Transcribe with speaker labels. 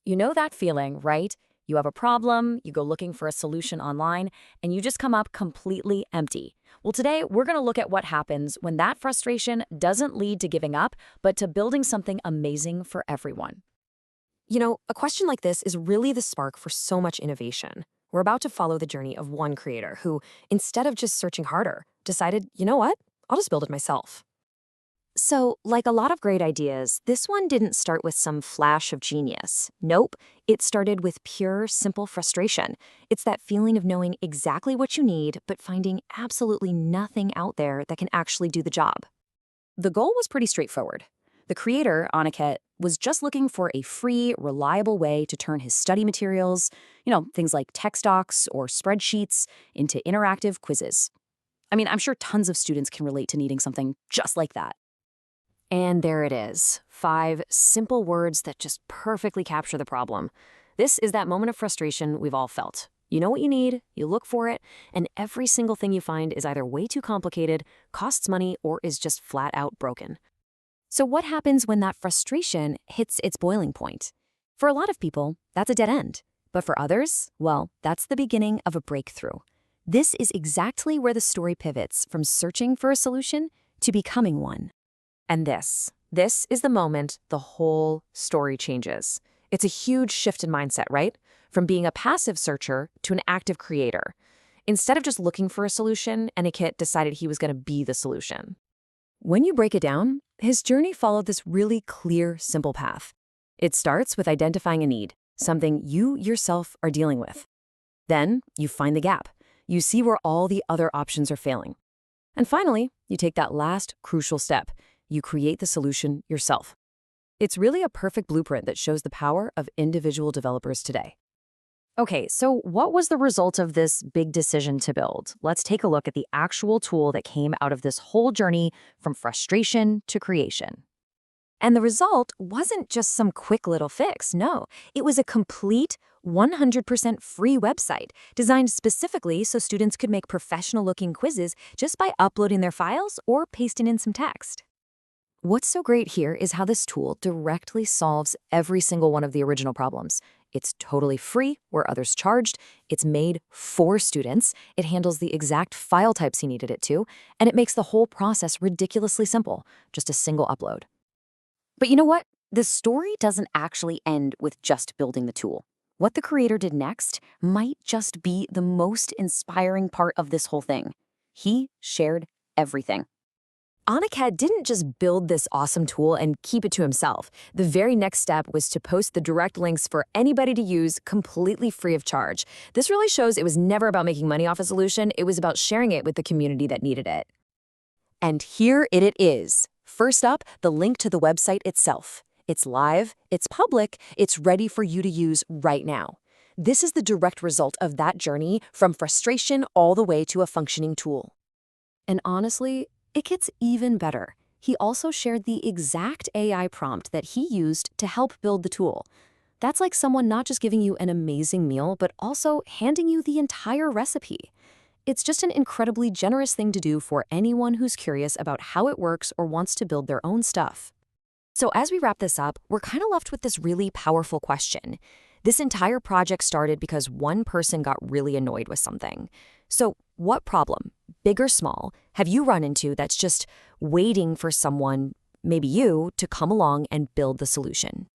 Speaker 1: You know that feeling, right? You have a problem, you go looking for a solution online, and you just come up completely empty. Well, today we're going to look at what happens when that frustration doesn't lead to giving up, but to building something amazing for everyone.
Speaker 2: A question like this is really the spark for so much innovation. We're about to follow the journey of one creator who, instead of just searching harder, decided, you know what? I'll just build it myself. So, like a lot of great ideas, this one didn't start with some flash of genius. Nope, it started with pure, simple frustration. It's that feeling of knowing exactly what you need, but finding absolutely nothing out there that can actually do the job. The goal was pretty straightforward. The creator, Aniket, was just looking for a free, reliable way to turn his study materials, things like text docs or spreadsheets, into interactive quizzes. I mean, I'm sure tons of students can relate to needing something just like that. And there it is, 5 simple words that just perfectly capture the problem. This is that moment of frustration we've all felt. You know what you need, you look for it, and every single thing you find is either way too complicated, costs money, or is just flat out broken. So what happens when that frustration hits its boiling point? For a lot of people, that's a dead end. But for others, well, that's the beginning of a breakthrough. This is exactly where the story pivots from searching for a solution to becoming one. And this is the moment the whole story changes. It's a huge shift in mindset, right? From being a passive searcher to an active creator. Instead of just looking for a solution, Aniket decided he was going to be the solution. When you break it down, his journey followed this really clear, simple path. It starts with identifying a need, something you yourself are dealing with. Then you find the gap. You see where all the other options are failing. And finally, you take that last crucial step. You create the solution yourself. It's really a perfect blueprint that shows the power of individual developers today. Okay, so what was the result of this big decision to build? Let's take a look at the actual tool that came out of this whole journey from frustration to creation. And the result wasn't just some quick little fix, no. It was a complete 100% free website designed specifically so students could make professional-looking quizzes just by uploading their files or pasting in some text. What's so great here is how this tool directly solves every single one of the original problems. It's totally free where others charged. It's made for students. It handles the exact file types he needed it to, and it makes the whole process ridiculously simple, just a single upload. But you know what? The story doesn't actually end with just building the tool. What the creator did next might just be the most inspiring part of this whole thing. He shared everything. Aniket didn't just build this awesome tool and keep it to himself. The very next step was to post the direct links for anybody to use completely free of charge. This really shows it was never about making money off a solution, it was about sharing it with the community that needed it. And here it is. First up, the link to the website itself. It's live, it's public, it's ready for you to use right now. This is the direct result of that journey from frustration all the way to a functioning tool. And honestly, it gets even better. He also shared the exact AI prompt that he used to help build the tool. That's like someone not just giving you an amazing meal, but also handing you the entire recipe. It's just an incredibly generous thing to do for anyone who's curious about how it works or wants to build their own stuff. So as we wrap this up, we're kind of left with this really powerful question. This entire project started because one person got really annoyed with something. So what problem, big or small, have you run into that's just waiting for someone, maybe you, to come along and build the solution?